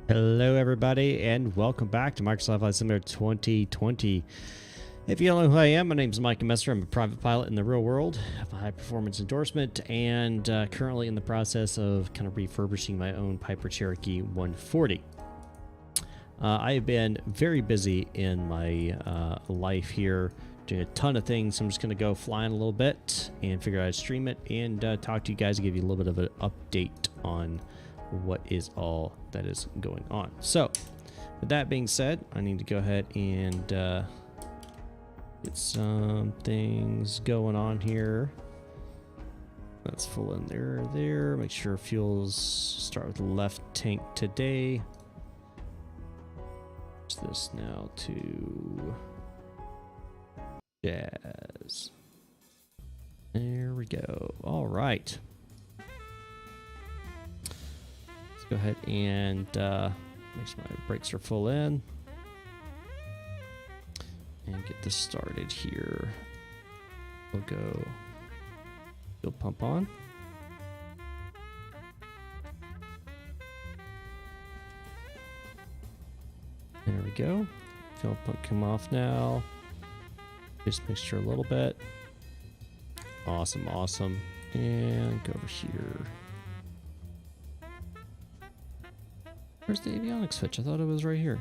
Hello everybody and welcome back to Microsoft Flight Simulator 2020. If you don't know who I am, my name is Micah. I'm a private pilot in the real world. I have a high performance endorsement and currently in the process of kind of refurbishing my own Piper Cherokee 140. I have been very busy in my life here, doing a ton of things. So I'm just going to go flying a little bit and figure out how to stream it and talk to you guys and give you a little bit of an update on what is all that is going on. So with that being said, I need to go ahead and get some things going on here. That's full in there. Make sure fuels start with the left tank today. This now to jazz. There we go. All right. Go ahead and make sure my brakes are full in and get this started here. We'll go fuel pump on. There we go. Fuel pump come off now. Just mixture a little bit. Awesome. And go over here. Where's the avionics switch? I thought it was right here.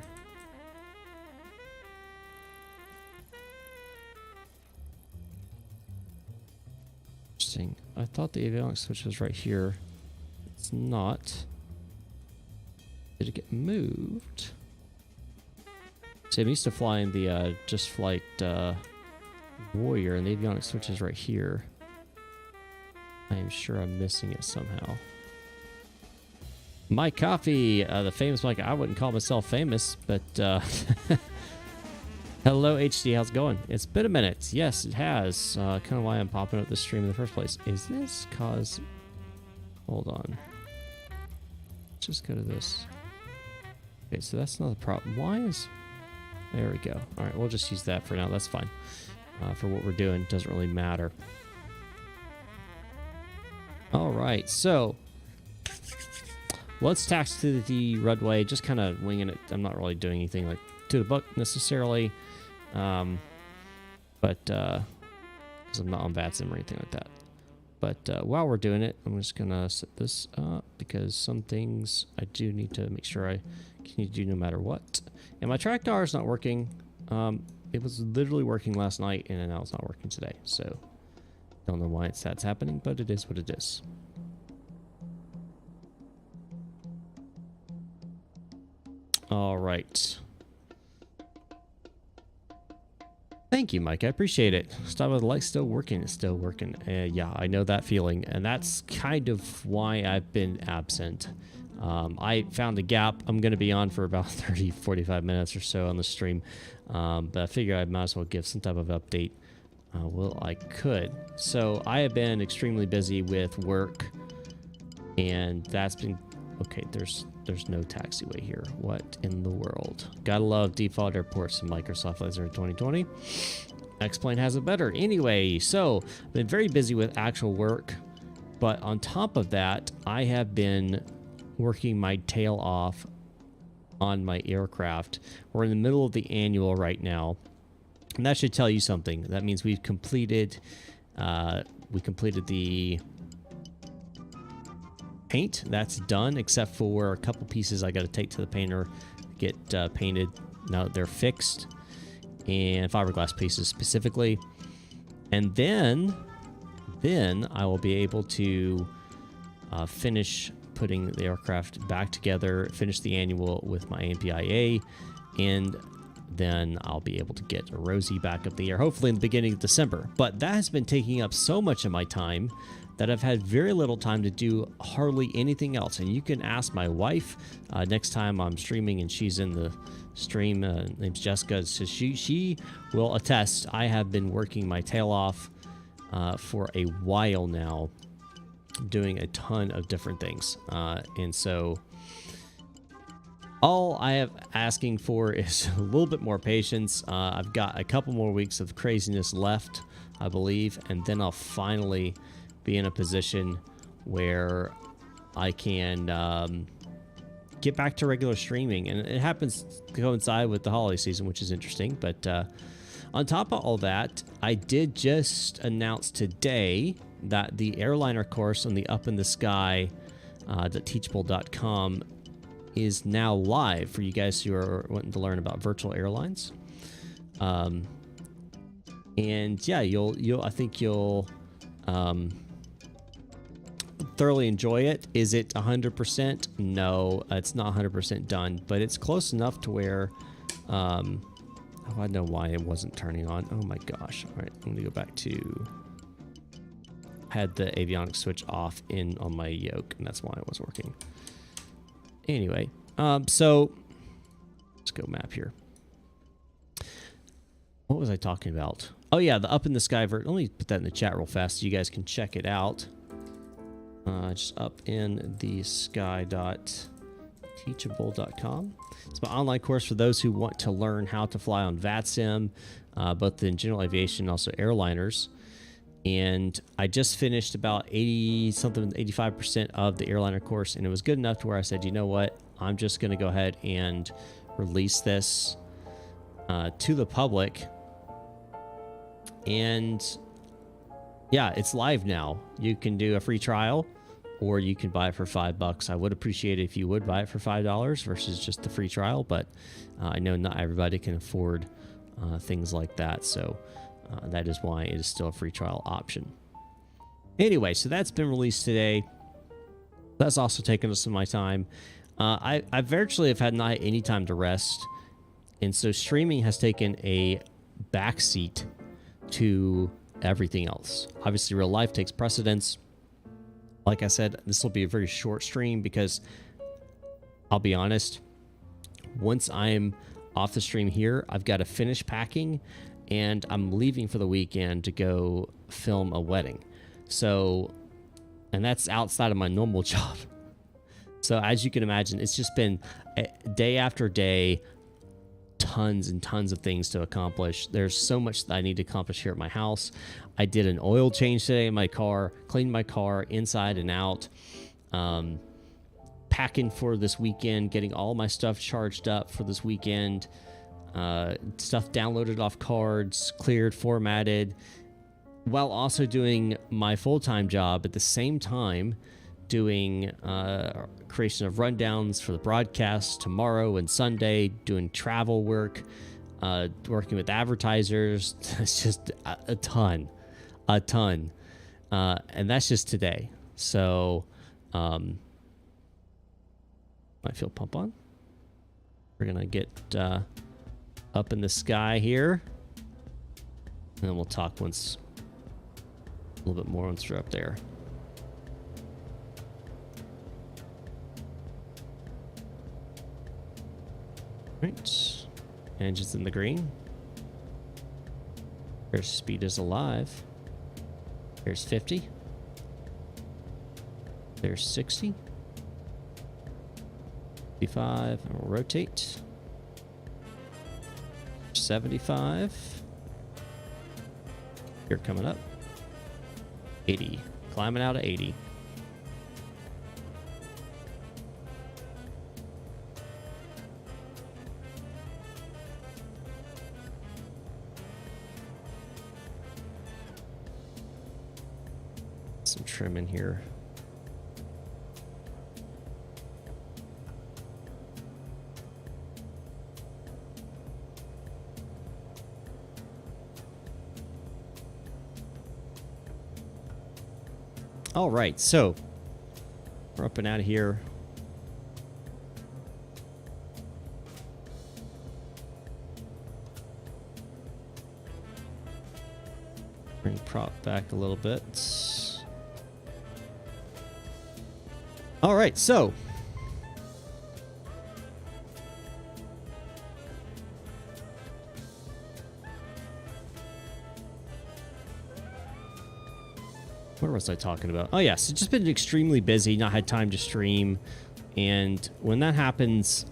Interesting. I thought the avionics switch was right here. It's not. Did it get moved? See, I'm used to flying the Just Flight Warrior, and the avionics switch is right here. I am sure I'm missing it somehow. My coffee, the famous Micah. I wouldn't call myself famous, but hello HD, how's it going? It's been a minute. Yes, it has. Kind of why I'm popping up this stream in the first place. Is this cause? Hold on. Let's just go to this. Okay, so that's not the problem. Why is? There we go. All right, we'll just use that for now. That's fine. For what we're doing, doesn't really matter. All right, so. Let's tax to the roadway, just kind of winging it. I'm not really doing anything like to the book necessarily, but because I'm not on VATSIM or anything like that. But while we're doing it, I'm just gonna set this up because some things I do need to make sure I can do no matter what. And my trackdar is not working. It was literally working last night, and now it's not working today. So don't know why that's happening, but it is what it is. All right. Thank you, Mike. I appreciate it. Stop with the light. Still working. It's still working. Yeah, I know that feeling. And that's kind of why I've been absent. I found a gap. I'm going to be on for about 30, 45 minutes or so on the stream. But I figure I might as well give some type of update. Well, I could. So I have been extremely busy with work. And that's been... Okay, there's no taxiway here. What in the world? Gotta love default airports in Microsoft Flight Simulator 2020. X-Plane has it better. Anyway, so I've been very busy with actual work, but on top of that, I have been working my tail off on my aircraft. We're in the middle of the annual right now, and that should tell you something. That means we've completed. We completed the paint. That's done, except for a couple pieces I got to take to the painter, get painted. Now that they're fixed, and fiberglass pieces specifically, and then I will be able to finish putting the aircraft back together, finish the annual with my AMPIA, and then I'll be able to get Rosie back up the air, hopefully in the beginning of December. But that has been taking up so much of my time that I've had very little time to do hardly anything else. And you can ask my wife next time I'm streaming and she's in the stream. Name's Jessica. So she will attest. I have been working my tail off for a while now, doing a ton of different things. And so all I have asking for is a little bit more patience. I've got a couple more weeks of craziness left, I believe, and then I'll finally be in a position where I can get back to regular streaming. And it happens to coincide with the holiday season, which is interesting. But on top of all that, I did just announce today that the airliner course on the Up in the Sky .teachable.com is now live for you guys who are wanting to learn about virtual airlines. And yeah, I think you'll thoroughly enjoy it. Is it 100%? No, it's not 100% done, but it's close enough to where oh, I know why it wasn't turning on. Oh my gosh. All right, I'm gonna go back to, had the avionics switch off on my Yoke, and that's why it was working. Anyway, so let's go map here. What was I talking about? Oh yeah, the Up in the Sky let me put that in the chat real fast so you guys can check it out. Just up in the sky.teachable.com. It's my online course for those who want to learn how to fly on VATSIM, both in general aviation and also airliners. And I just finished about 85% of the airliner course, and it was good enough to where I said, you know what, I'm just going to go ahead and release this to the public. And yeah, it's live now. You can do a free trial, or you can buy it for $5. I would appreciate it if you would buy it for $5 versus just the free trial, but I know not everybody can afford things like that, so that is why it is still a free trial option. Anyway, so that's been released today. That's also taken us some of my time. I virtually have had not any time to rest, and so streaming has taken a backseat to everything else. Obviously, real life takes precedence. Like I said, this will be a very short stream because I'll be honest, once I'm off the stream here, I've got to finish packing and I'm leaving for the weekend to go film a wedding. So, and that's outside of my normal job. So as you can imagine, it's just been day after day, tons and tons of things to accomplish. There's so much that I need to accomplish here at my house. I did an oil change today in my car, cleaned my car inside and out, packing for this weekend, getting all my stuff charged up for this weekend, stuff downloaded off cards, cleared, formatted, while also doing my full-time job at the same time, doing creation of rundowns for the broadcast tomorrow and Sunday, doing travel work, working with advertisers. It's just a ton. And that's just today. So my fuel pump on. We're gonna get up in the sky here, and then we'll talk once a little bit more once we're up there. Right, engine's in the green. There's speed is alive. There's 50. There's 60. 55, and we'll rotate. 75. Here coming up. 80. Climbing out of 80. Some trim in here. All right, so we're up and out of here. Bring prop back a little bit. All right, so what was I talking about? Oh, yes, it's just been extremely busy, not had time to stream. And when that happens,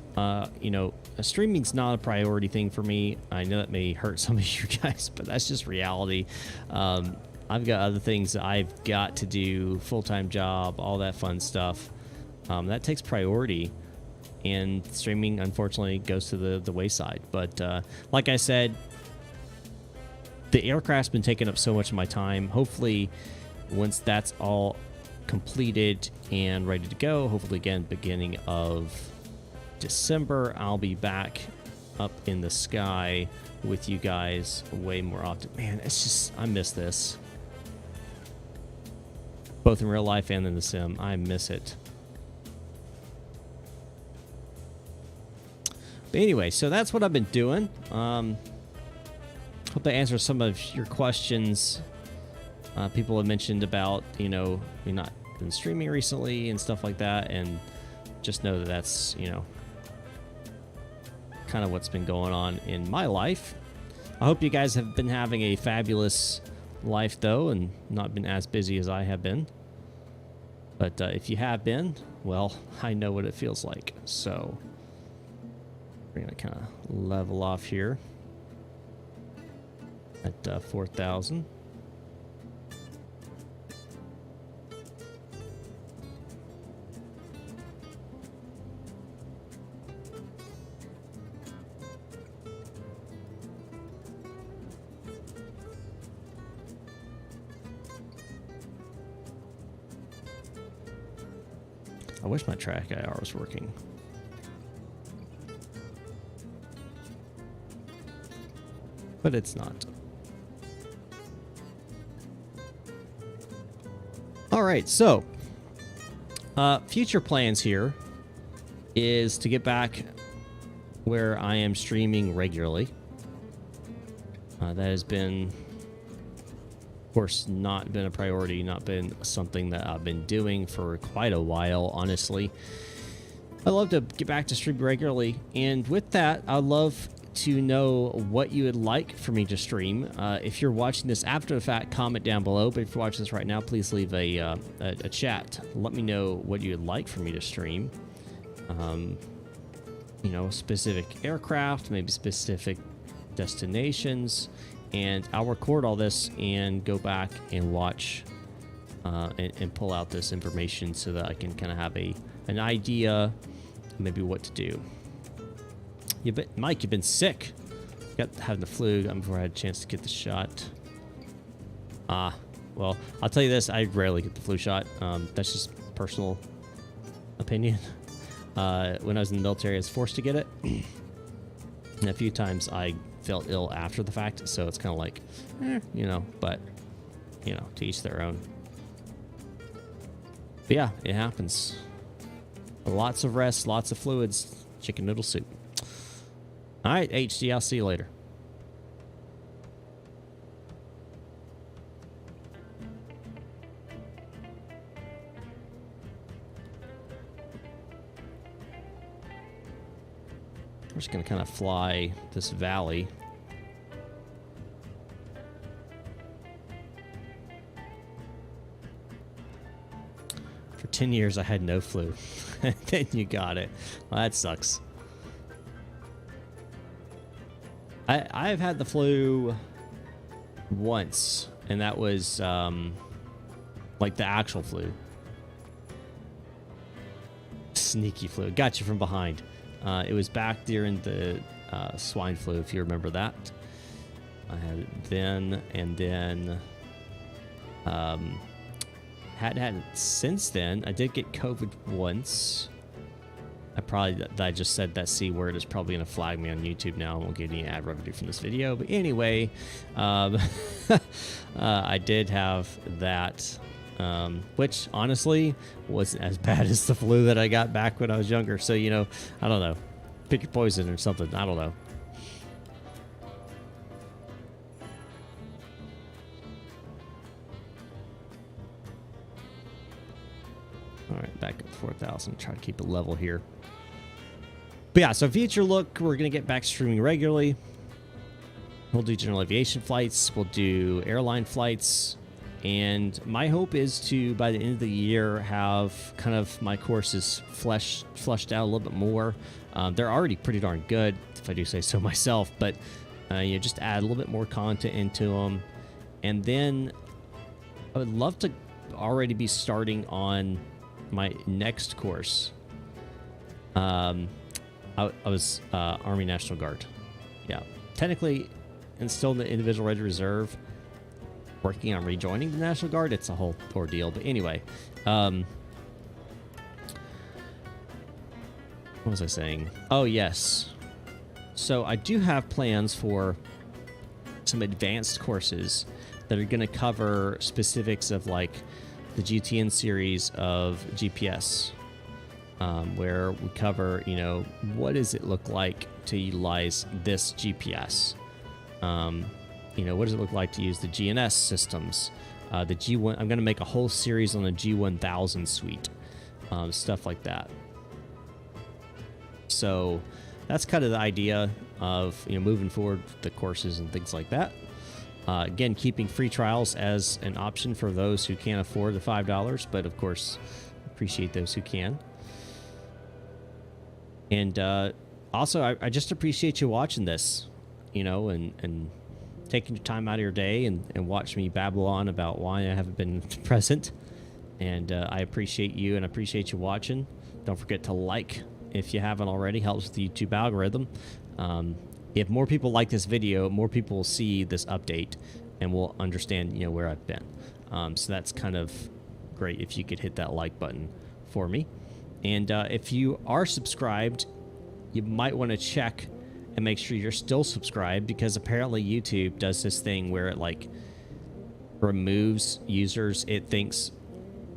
you know, streaming's not a priority thing for me. I know that may hurt some of you guys, but that's just reality. I've got other things that I've got to do, full-time job, all that fun stuff. That takes priority. and streaming unfortunately goes to the wayside. But like I said, the aircraft's been taking up so much of my time. Hopefully, once that's all completed and ready to go, hopefully again beginning of December, I'll be back up in the sky with you guys way more often. Man, it's just, I miss this, both in real life and in the sim. I miss it. But anyway, so that's what I've been doing. Hope that answers some of your questions. People have mentioned about, you know, you're not been streaming recently and stuff like that, and just know that that's, you know, kind of what's been going on in my life. I hope you guys have been having a fabulous life, though, and not been as busy as I have been. But if you have been, well, I know what it feels like. So we're going to kind of level off here at 4,000. I wish my track IR was working. But it's not. All right, so future plans here is to get back where I am streaming regularly. That has been, of course, not been a priority, not been something that I've been doing for quite a while, honestly. I'd love to get back to stream regularly, and with that, I'd love to know what you would like for me to stream. If you're watching this after the fact, comment down below, but if you're watching this right now, please leave a chat. Let me know what you would like for me to stream. You know, specific aircraft, maybe specific destinations, and I'll record all this and go back and watch and pull out this information so that I can kind of have an idea maybe what to do. Mike, you've been sick. Having the flu before I had a chance to get the shot. Well, I'll tell you this, I rarely get the flu shot. That's just personal opinion. When I was in the military, I was forced to get it. And a few times I felt ill after the fact, so it's kind of like, you know, but, you know, to each their own. But yeah, it happens. Lots of rest, lots of fluids, chicken noodle soup. All right, HD, I'll see you later. We're just going to kind of fly this valley. For 10 years, I had no flu. Then you got it. Well, that sucks. I've had the flu once, and that was like the actual flu. Sneaky flu. Got you from behind. It was back during the swine flu, if you remember that. I had it then, and then hadn't had it since then. I did get COVID once. I just said that C word is probably going to flag me on YouTube now. I won't get any ad revenue from this video. But anyway, I did have that, which honestly wasn't as bad as the flu that I got back when I was younger. So, you know, I don't know. Pick your poison or something. I don't know. All right, back up to 4,000. Try to keep it level here. But yeah, so future look, we're going to get back streaming regularly. We'll do general aviation flights. We'll do airline flights. And my hope is to, by the end of the year, have kind of my courses fleshed out a little bit more. They're already pretty darn good, if I do say so myself. But, you know, just add a little bit more content into them. And then I would love to already be starting on my next course. I was Army National Guard. Yeah, technically, and still in the individual Red Reserve. Working on rejoining the National Guard. It's a whole ordeal. But anyway, what was I saying? Oh, yes. So I do have plans for some advanced courses that are going to cover specifics of like the GTN series of GPS, where we cover, you know, what does it look like to utilize this GPS? You know, what does it look like to use the GNS systems? The G1, I'm going to make a whole series on the G1000 suite, stuff like that. So that's kind of the idea of, you know, moving forward with the courses and things like that. Again, keeping free trials as an option for those who can't afford the $5, but of course, appreciate those who can. And also, I just appreciate you watching this, you know, and taking your time out of your day and watch me babble on about why I haven't been present. And I appreciate you and I appreciate you watching. Don't forget to like if you haven't already. Helps with the YouTube algorithm. If more people like this video, more people will see this update and will understand, you know, where I've been. So that's kind of great if you could hit that like button for me. And if you are subscribed, you might want to check and make sure you're still subscribed, because apparently YouTube does this thing where it like removes users it thinks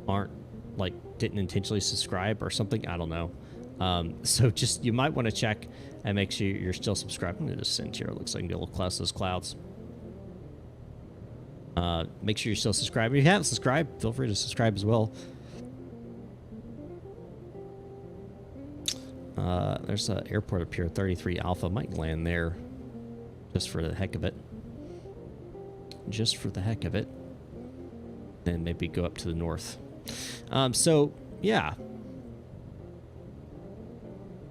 aren't, like, didn't intentionally subscribe or something. I don't know. So just, you might want to check and make sure you're still subscribed. I'm going to just send here. It looks like I can get a little close to those clouds. Make sure you're still subscribed. If you haven't subscribed, feel free to subscribe as well. There's an airport up here, 33 Alpha. Might land there just for the heck of it. Just for the heck of it. Then maybe go up to the north. So, yeah.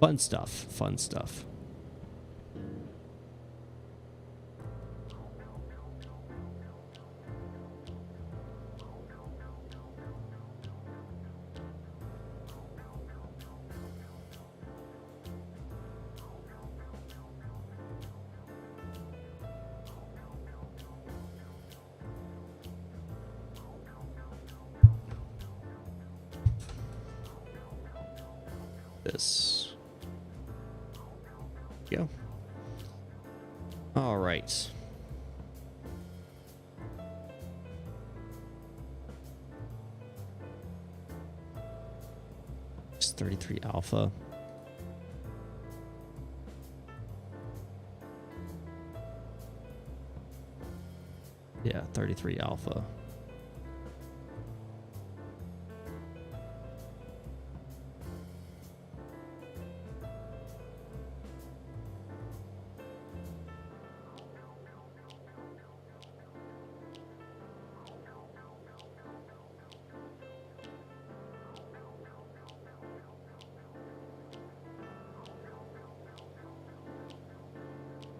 Fun stuff. Fun stuff. This. Go. All right. It's 33 Alpha. Yeah, 33 Alpha.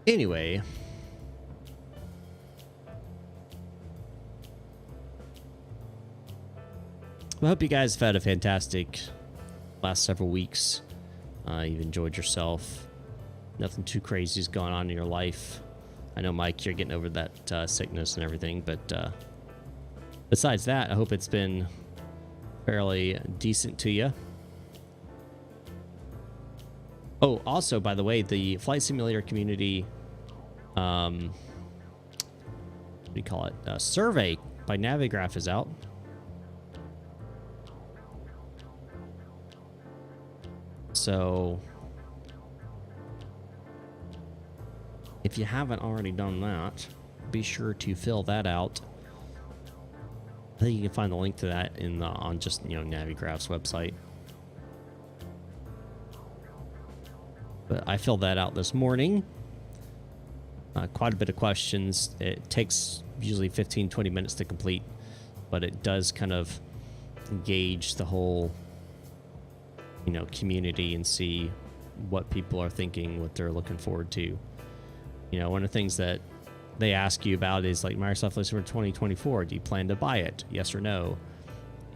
Anyway, I hope you guys have had a fantastic last several weeks. You've enjoyed yourself. Nothing too crazy is going on in your life. I know, Mike, you're getting over that sickness and everything, but besides that, I hope it's been fairly decent to you. Oh, also, by the way, the flight simulator community, what do you call it? Survey by Navigraph is out. So if you haven't already done that, be sure to fill that out. I think you can find the link to that in on just, you know, Navigraph's website. But I filled that out this morning. Quite a bit of questions. It takes usually 15-20 minutes to complete, but it does kind of gauge the whole, you know, community and see what people are thinking, what they're looking forward to. You know, one of the things that they ask you about is like Microsoft Flight Simulator 2024. Do you plan to buy it? Yes or no?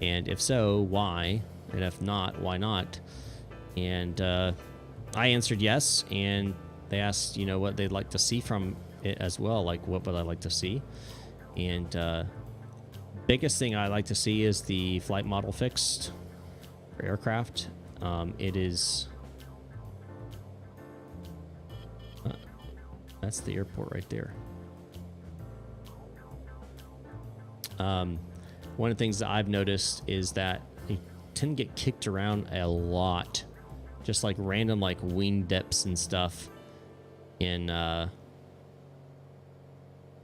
And if so, why? And if not, why not? And I answered yes, and they asked, you know, what they'd like to see from it as well, like what would I like to see. And biggest thing I like to see is the flight model fixed for aircraft. It is that's the airport right there. One of the things that I've noticed is that they tend to get kicked around a lot, just like random like wing dips and stuff in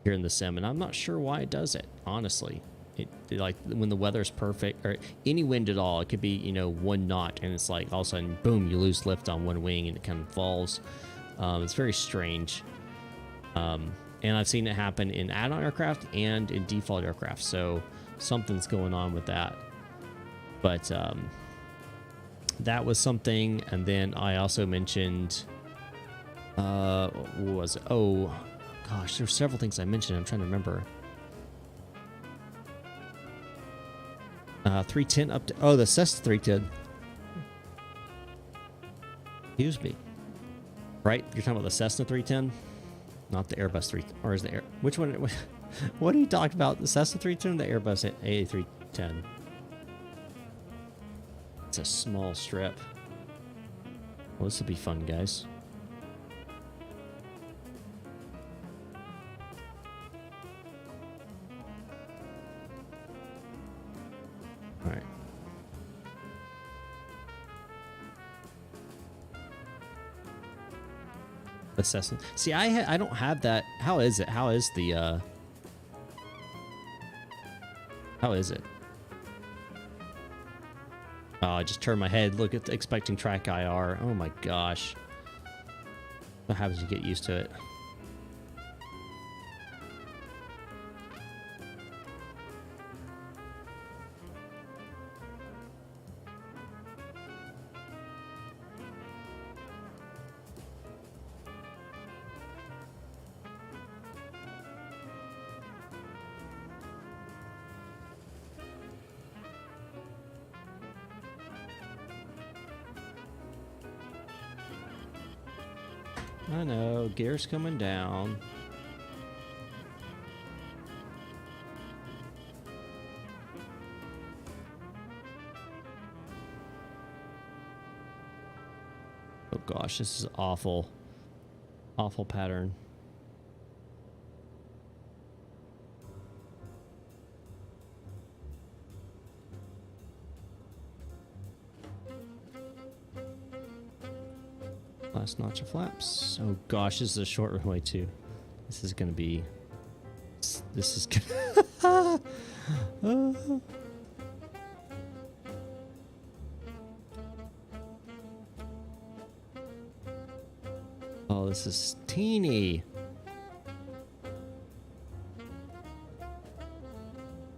here in the sim, and I'm not sure why it does it, honestly. It like when the weather's perfect, or any wind at all, it could be, you know, 1 knot, and it's like all of a sudden, boom, you lose lift on one wing and it kind of falls. It's very strange. And I've seen it happen in add-on aircraft and in default aircraft, so something's going on with that. But that was something. And then I also mentioned, what was it? Oh gosh, there's several things I mentioned. I'm trying to remember. 310 up to, oh, the Cessna 310. Excuse me. Right? You're talking about the Cessna 310? Not the Airbus 3, or is the Air, which one? What are you talking about? The Cessna 310 or the Airbus A310? It's a small strip. Well, this will be fun, guys. All right. The Cessna. See, I don't have that. How is it? How is the how is it? Oh, I just turned my head. Look at the expecting track IR. Oh my gosh. What happens? You get used to it. I know, gear's coming down. Oh gosh, this is awful. Awful pattern. Last notch of flaps. Oh gosh, this is a short runway too. This is gonna be. This is gonna. Oh, this is teeny.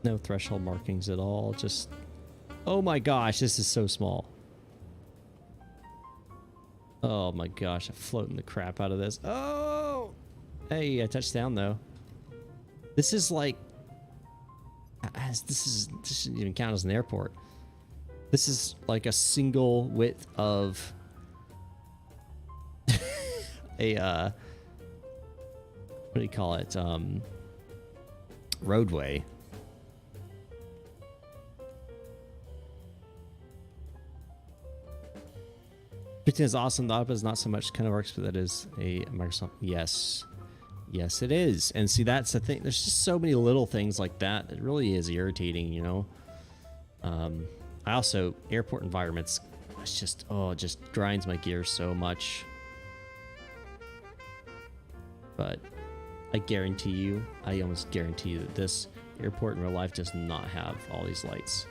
No threshold markings at all. Just. Oh my gosh, this is so small. Oh my gosh, I'm floating the crap out of this. Oh! Hey, I touched down though. This is like... This shouldn't even count as an airport. This is like a single width of... a, what do you call it? Roadway. Everything is awesome. The output is not so much kind of works, but that is a Microsoft. Yes. Yes, it is. And see, that's the thing. There's just so many little things like that. It really is irritating, you know? I also, airport environments, it's just, oh, it just grinds my gears so much. But I guarantee you, I almost guarantee you that this airport in real life does not have all these lights.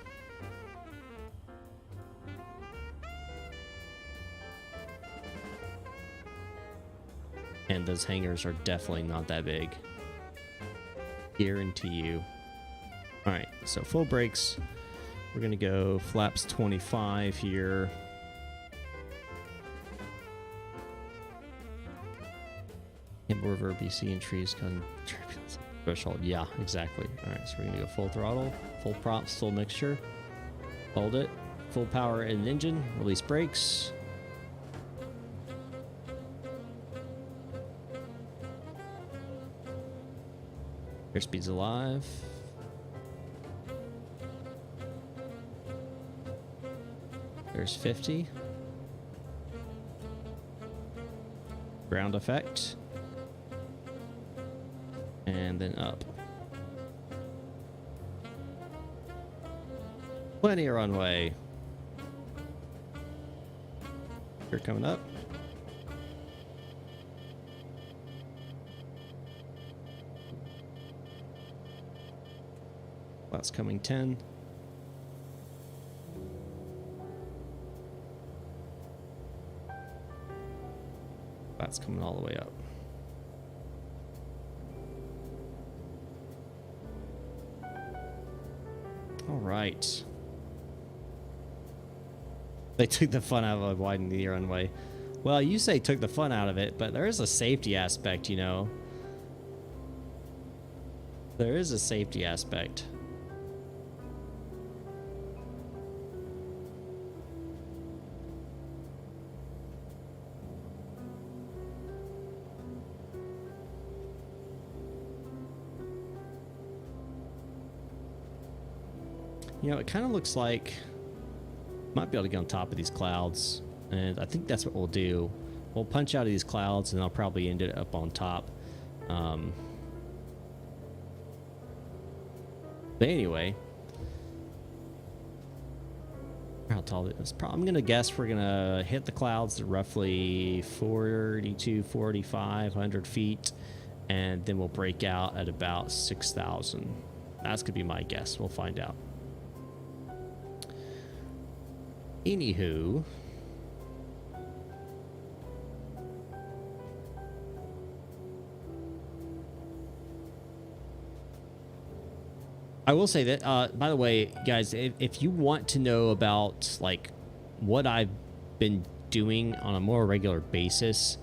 And those hangars are definitely not that big. Guarantee you. Alright, so full brakes. We're going to go flaps 25 here. Hit river, BC, and trees. Threshold. Yeah, exactly. Alright, so we're going to go full throttle, full props, full mixture. Hold it. Full power in engine. Release brakes. Airspeed's alive. There's 50. Ground effect. And then up. Plenty of runway. You're coming up. That's coming 10. That's coming all the way up. All right. They took the fun out of widening the runway. Well, you say took the fun out of it, but there is a safety aspect, you know. There is a safety aspect. You know, it kind of looks like might be able to get on top of these clouds, and I think that's what we'll do. We'll punch out of these clouds, and I'll probably end it up on top. But anyway, how tall it is? I'm gonna guess we're gonna hit the clouds at roughly 42, 4,500 feet, and then we'll break out at about 6,000. That's gonna be my guess. We'll find out. Anywho, I will say that, by the way, guys, if you want to know about like what I've been doing on a more regular basis,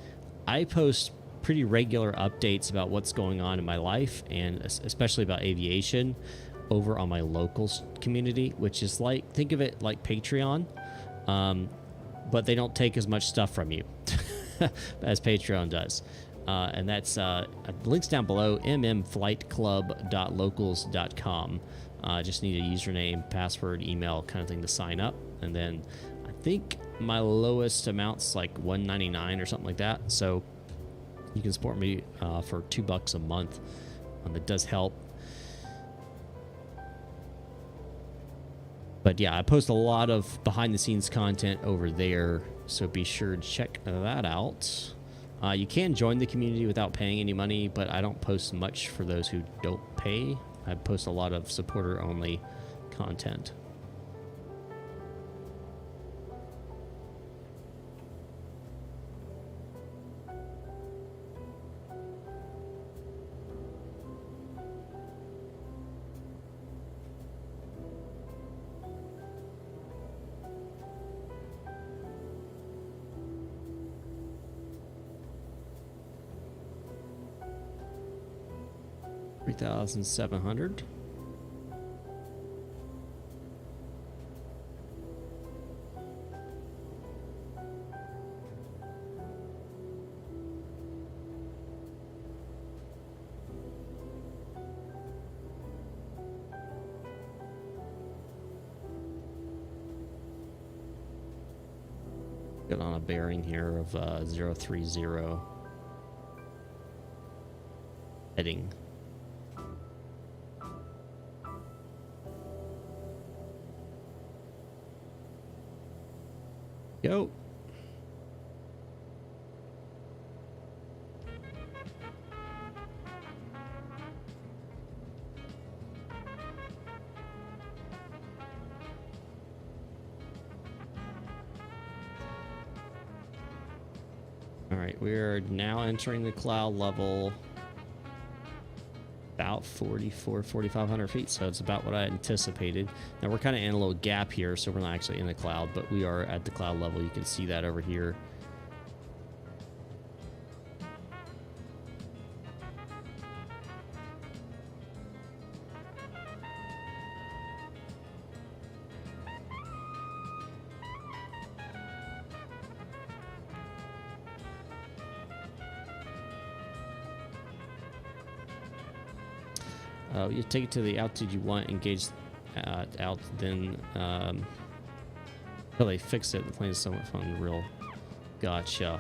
I post pretty regular updates about what's going on in my life, and especially about aviation, over on my locals community, which is like, think of it like Patreon. But they don't take as much stuff from you as Patreon does. And that's links down below, mmflightclub.locals.com. Just need a username, password, email kind of thing to sign up. And then I think my lowest amount's like $1.99 or something like that. So you can support me for $2 a month. It does help. But yeah, I post a lot of behind the scenes content over there, so be sure to check that out. You can join the community without paying any money, but I don't post much for those who don't pay. I post a lot of supporter only content. $3,700. Got on a bearing here of 030 heading. Go. All right, we are now entering the cloud level about 4,500 feet, so it's about what I anticipated. Now we're kind of in a little gap here, so we're not actually in the cloud, but we are at the cloud level. You can see that over here. You take it to the altitude you want, engage out, then oh, they fixed it. The plane is somewhat fun, real. Gotcha.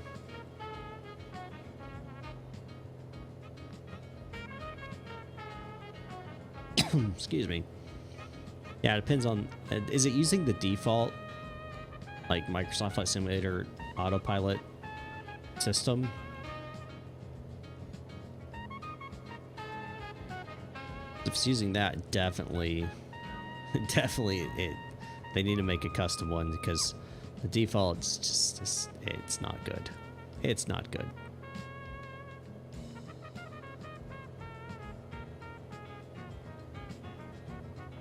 Excuse me. Yeah, it depends on. Is it using the default, like Microsoft Flight Simulator autopilot system? If it's using that, definitely they need to make a custom one, because the default is just it's not good. It's not good.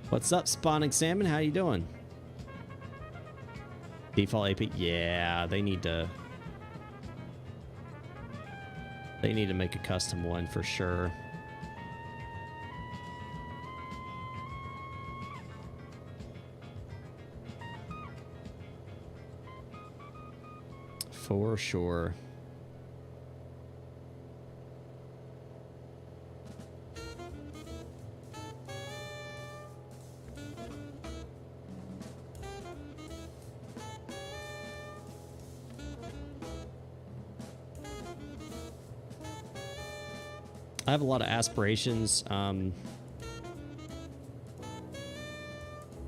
What's up, Spawning Salmon? How you doing? Default AP. Yeah, they need to make a custom one for sure. For sure. I have a lot of aspirations. I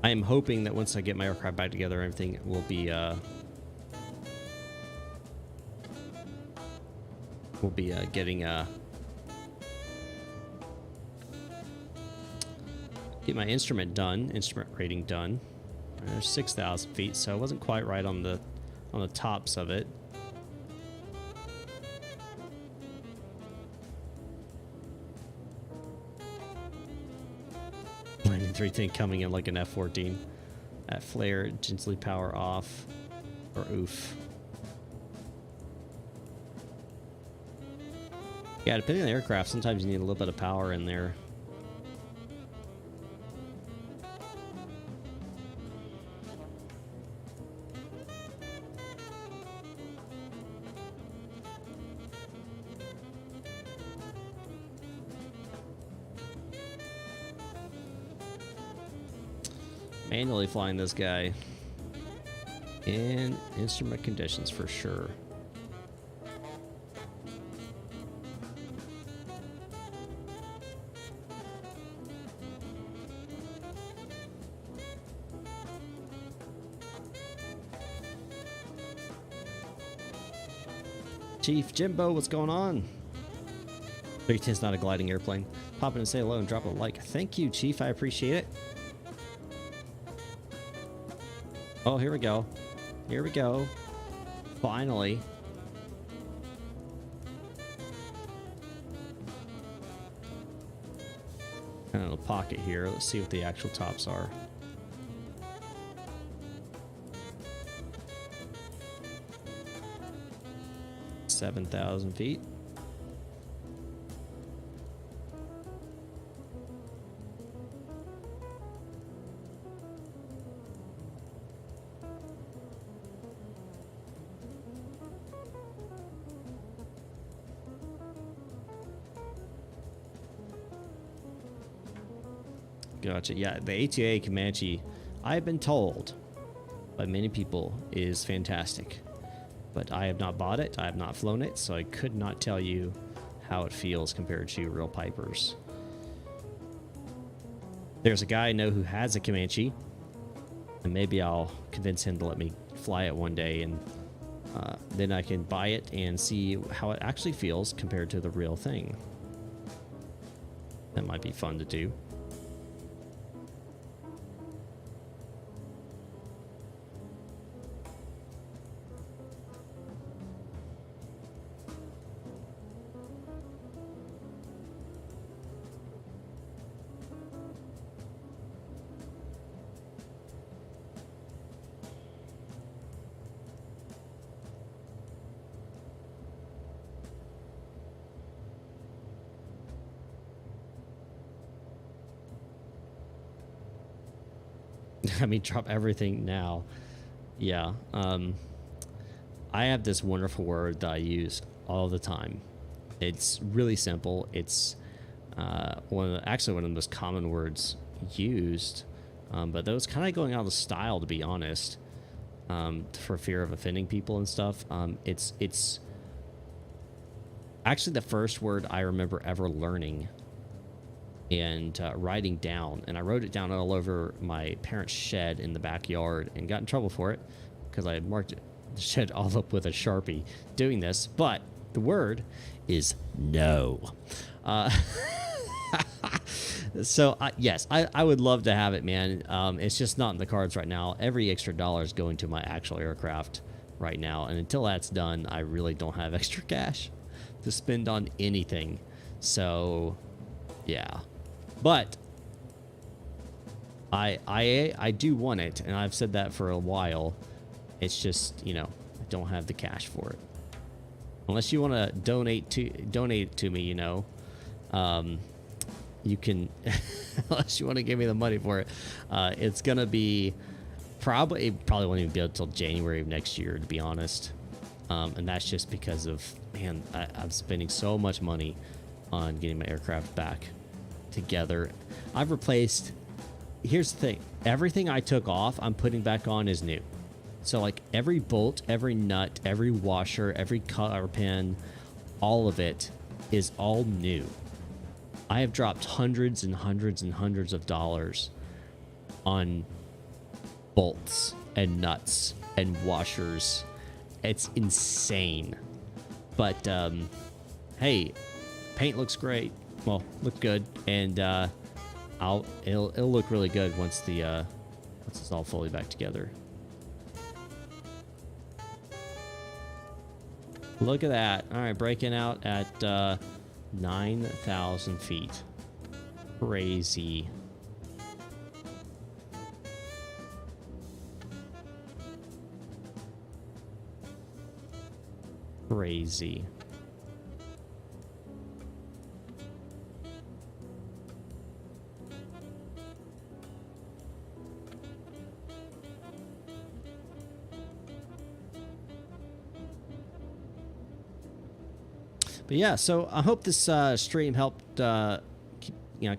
am hoping that once I get my aircraft back together, everything will be getting get my instrument rating done. There's 6,000 feet, so I wasn't quite right on the tops of it. Landing 310 coming in like an F-14. At flare, gently power off, or oof. Yeah, depending on the aircraft, sometimes you need a little bit of power in there. Manually flying this guy in instrument conditions for sure. Chief Jimbo, what's going on? 310 is not a gliding airplane. Pop in and say hello and drop a like. Thank you, Chief. I appreciate it. Oh, here we go. Here we go. Finally. Kind of a pocket here. Let's see what the actual tops are. $7,000 feet. Gotcha. Yeah, the A2A Comanche, I've been told by many people, is fantastic. But I have not bought it, I have not flown it, so I could not tell you how it feels compared to real Pipers. There's a guy I know who has a Comanche, and maybe I'll convince him to let me fly it one day, and then I can buy it and see how it actually feels compared to the real thing. That might be fun to do. I mean, drop everything now. Yeah. I have this wonderful word that I use all the time. It's really simple. It's actually one of the most common words used, but that was kind of going out of style, to be honest, for fear of offending people and stuff. It's actually the first word I remember ever learning and writing down, and I wrote it down all over my parents' shed in the backyard and got in trouble for it because I had marked the shed all up with a Sharpie doing this. But the word is no. So yes, I would love to have it, man. It's just not in the cards right now. Every extra dollar is going to my actual aircraft right now, and until that's done, I really don't have extra cash to spend on anything. So yeah, but I do want it, and I've said that for a while. It's just, you know, I don't have the cash for it. Unless you want to donate it to me, you know, you can. Unless you want to give me the money for it, it's gonna be probably won't even be until January of next year, to be honest. And that's just because of, man, I'm spending so much money on getting my aircraft back together. I've replaced. Here's the thing: everything I took off, I'm putting back on is new. So like every bolt, every nut, every washer, every cover pin, all of it is all new. I have dropped hundreds and hundreds and hundreds of dollars on bolts and nuts and washers. It's insane. But hey, paint looks great. Well, look good, and it'll look really good once it's all fully back together. Look at that. All right, breaking out at 9,000 feet. Crazy. Crazy. But yeah, so I hope this stream helped, get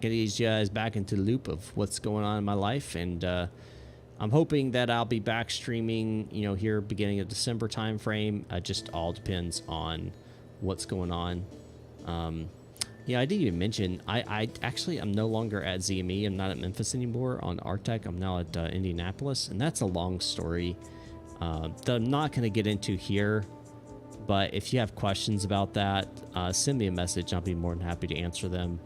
these guys back into the loop of what's going on in my life, and I'm hoping that I'll be back streaming, here beginning of December time frame. Just all depends on what's going on. Yeah, I didn't even mention I actually I'm no longer at ZME. I'm not at Memphis anymore on Artec. I'm now at Indianapolis, and that's a long story that I'm not going to get into here. But if you have questions about that, send me a message. I'll be more than happy to answer them.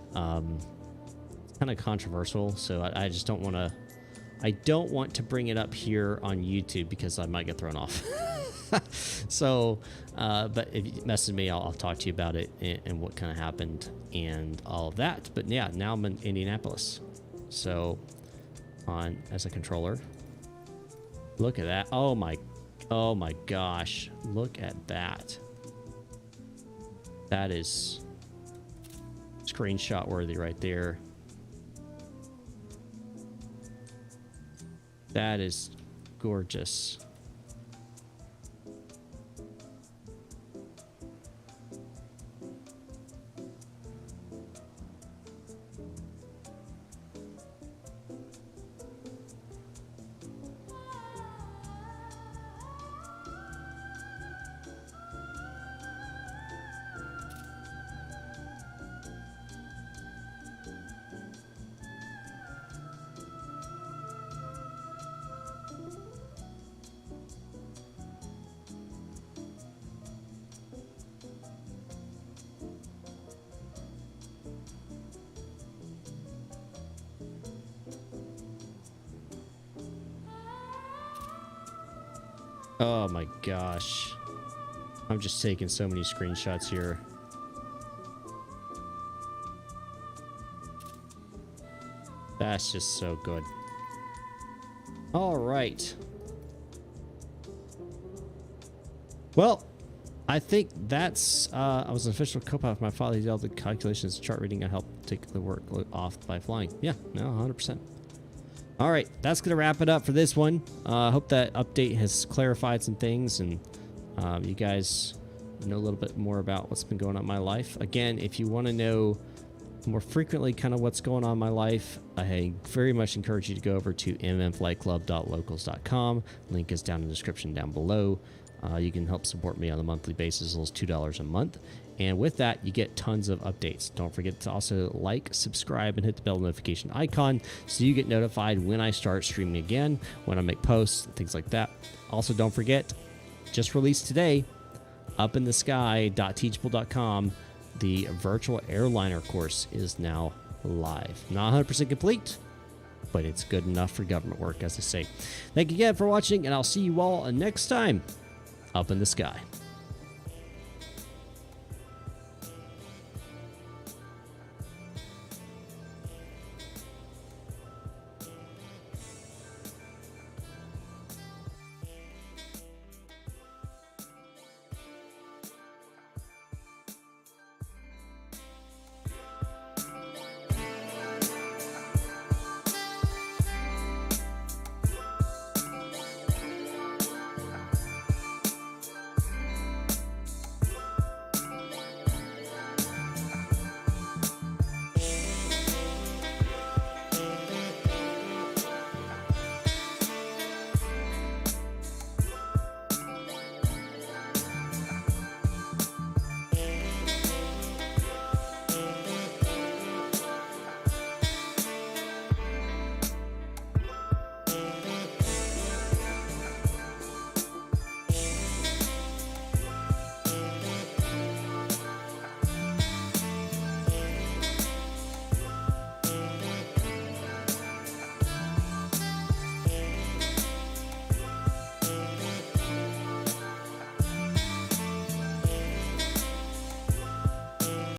It's kind of controversial, so I just don't want to. I don't want to bring it up here on YouTube because I might get thrown off. So, but if you message me, I'll talk to you about it and what kind of happened and all of that. But yeah, now I'm in Indianapolis. So, as a controller, look at that. Oh my gosh, look at that. That is screenshot worthy right there. That is gorgeous. Oh my gosh. I'm just taking so many screenshots here. That's just so good. All right. Well, I think that's I was an official co-pilot of my father. He did all the calculations, chart reading. I helped take the work off by flying. Yeah, no, 100%. All right, that's going to wrap it up for this one. I hope that update has clarified some things, and you guys know a little bit more about what's been going on in my life. Again, if you want to know more frequently kind of what's going on in my life, I very much encourage you to go over to mmflightclub.locals.com. Link is down in the description down below. You can help support me on a monthly basis, as little as $2 a month. And with that, you get tons of updates. Don't forget to also like, subscribe, and hit the bell notification icon so you get notified when I start streaming again, when I make posts, and things like that. Also, don't forget, just released today, upinthesky.teachable.com, the virtual airliner course is now live. Not 100% complete, but it's good enough for government work, as I say. Thank you again for watching, and I'll see you all next time up in the sky.